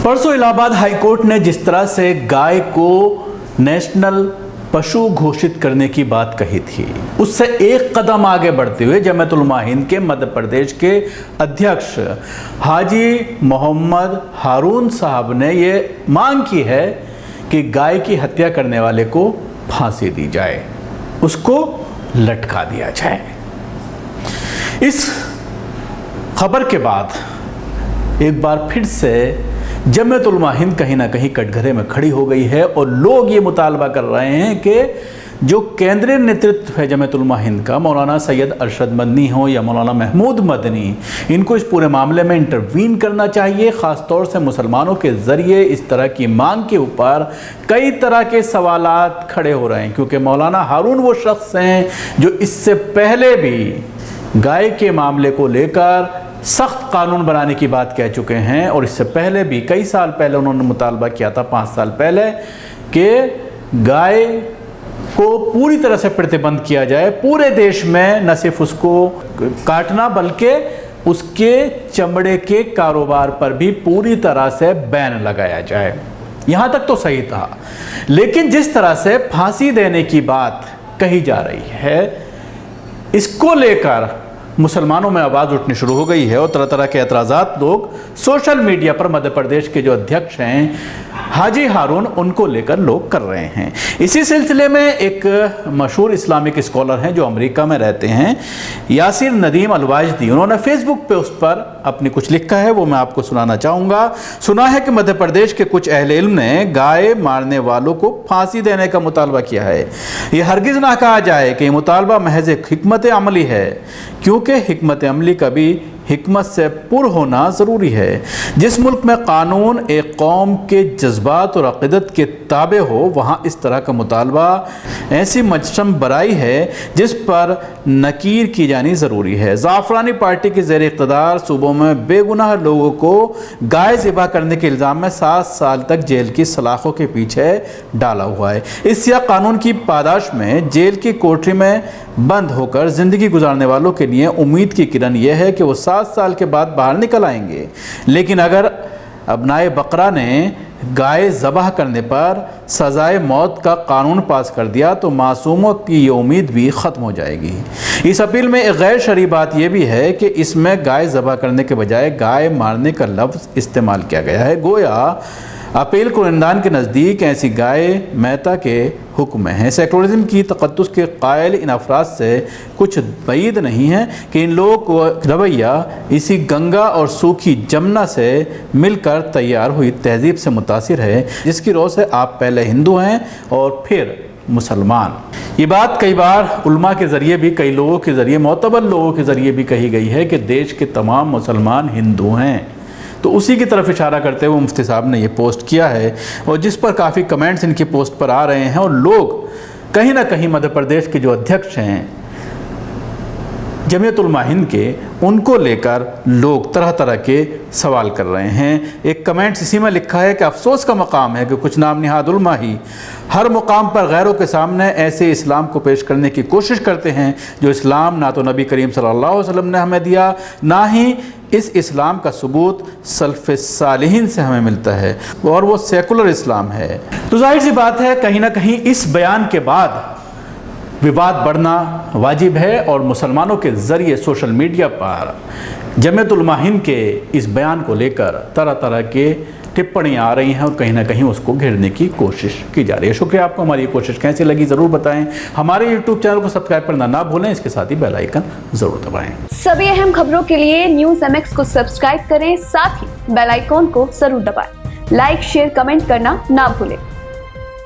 परसों इलाहाबाद हाईकोर्ट ने जिस तरह से गाय को नेशनल पशु घोषित करने की बात कही थी, उससे एक कदम आगे बढ़ते हुए जमीयत उलमा हिंद के मध्य प्रदेश के अध्यक्ष हाजी मोहम्मद हारून साहब ने ये मांग की है कि गाय की हत्या करने वाले को फांसी दी जाए, उसको लटका दिया जाए। इस खबर के बाद एक बार फिर से जमीयत उलमा हिंद कहीं ना कहीं कटघरे में खड़ी हो गई है और लोग ये मुतालबा कर रहे हैं कि जो केंद्रीय नेतृत्व है जमीयत उलमा हिंद का, मौलाना सैयद अरशद मदनी हो या मौलाना महमूद मदनी, इनको इस पूरे मामले में इंटरवीन करना चाहिए। ख़ास तौर से मुसलमानों के ज़रिए इस तरह की मांग के ऊपर कई तरह के सवालात खड़े हो रहे हैं, क्योंकि मौलाना हारून वो शख्स हैं जो इससे पहले भी गाय के मामले को लेकर सख्त कानून बनाने की बात कह चुके हैं और इससे पहले भी कई साल पहले उन्होंने मुतालबा किया था, 5 साल पहले, कि गाय को पूरी तरह से प्रतिबंध किया जाए पूरे देश में, न सिर्फ उसको काटना बल्कि उसके चमड़े के कारोबार पर भी पूरी तरह से बैन लगाया जाए। यहाँ तक तो सही था, लेकिन जिस तरह से फांसी देने की बात कही जा रही है, इसको लेकर मुसलमानों में आवाज़ उठनी शुरू हो गई है और तरह तरह के एतराज़ात लोग सोशल मीडिया पर मध्य प्रदेश के जो अध्यक्ष हैं हाजी हारून, उनको लेकर लोग कर रहे हैं। इसी सिलसिले में एक मशहूर इस्लामिक स्कॉलर हैं जो अमेरिका में रहते हैं, यासिर नदीम अलवाजदी, उन्होंने फेसबुक पे उस पर अपनी कुछ लिखा है, वो मैं आपको सुनाना चाहूँगा। सुना है कि मध्य प्रदेश के कुछ अहले इल्म ने गाय मारने वालों को फांसी देने का मुतालबा किया है। ये हरगिज़ ना कहा जाए कि मुतालबा महज एक हिकमत अमली है, क्योंकि हिकमत अमली का भी हिकमत से पुर होना ज़रूरी है। जिस मुल्क में कानून एक कौम के जज्बात और अक़ीदत के ताबे हो, वहाँ इस तरह का मुतालबा ऐसी मजशम बराई है जिस पर नकीर की जानी ज़रूरी है। ज़ाफ़रानी पार्टी के ज़ेर इक़्तिदार सूबों में बेगुनाह लोगों को गाय ज़िबा करने के इल्ज़ाम में 7 साल तक जेल की सलाखों के पीछे डाला हुआ है। इस या कानून की पादाश में जेल की कोठरी में बंद होकर ज़िंदगी गुजारने वालों के लिए उम्मीद की किरण यह है कि वो 7 साल के बाद बाहर निकल आएंगे। लेकिन अगर अबनाए बकरा ने गाय ज़बह करने पर सज़ाए मौत का कानून पास कर दिया तो मासूमों की ये उम्मीद भी ख़त्म हो जाएगी। इस अपील में एक गैर शरई बात यह भी है कि इसमें गाय ज़बह करने के बजाय गाय मारने का लफ्ज़ इस्तेमाल किया गया है, गोया अपील कुरिंदान के नज़दीक ऐसी गाय मैता के हुक्म में है। सेकुलरिज्म की तक़द्दुस के कायल इन अफराद से कुछ बैद नहीं है कि इन लोगों को रवैया इसी गंगा और सूखी जमुना से मिलकर तैयार हुई तहजीब से मुतासिर है, जिसकी रोह से आप पहले हिंदू हैं और फिर मुसलमान। ये बात कई बार उल्मा के ज़रिए भी, कई लोगों के ज़रिए, मोतबर लोगों के ज़रिए भी कही गई है कि देश के तमाम मुसलमान हिंदू हैं। तो उसी की तरफ इशारा करते हुए मुफ्ती साहब ने ये पोस्ट किया है और जिस पर काफ़ी कमेंट्स इनकी पोस्ट पर आ रहे हैं और लोग कहीं ना कहीं मध्य प्रदेश के जो अध्यक्ष हैं जमीयत उलमा हिंद के, उनको लेकर लोग तरह तरह के सवाल कर रहे हैं। एक कमेंट्स इसी में लिखा है कि अफसोस का मकाम है कि कुछ नाम निहाद उलमा ही हर मुकाम पर गैरों के सामने ऐसे इस्लाम को पेश करने की कोशिश करते हैं जो इस्लाम ना तो नबी करीम सल्लल्लाहु अलैहि वसल्लम ने हमें दिया, ना ही इस इस्लाम का सबूत सल्फ़ सालिहीन से हमें मिलता है, और वो सेकुलर इस्लाम है। तो जाहिर सी बात है कहीं ना कहीं इस बयान के बाद विवाद बढ़ना वाजिब है और मुसलमानों के ज़रिए सोशल मीडिया पर जमीयत उलमा हिंद के इस बयान को लेकर तरह तरह के टिप्पणियाँ आ रही हैं और कहीं ना कहीं उसको घेरने की कोशिश की जा रही है। शुक्रिया आपको, हमारी ये कोशिश कैसी लगी ज़रूर बताएं। हमारे यूट्यूब चैनल को सब्सक्राइब करना ना भूलें, इसके साथ ही बेल आइकन ज़रूर दबाएं। सभी अहम खबरों के लिए न्यूज़ MX को सब्सक्राइब करें, साथ ही बेल आइकन को ज़रूर दबाएं। लाइक, शेयर, कमेंट करना ना भूलें।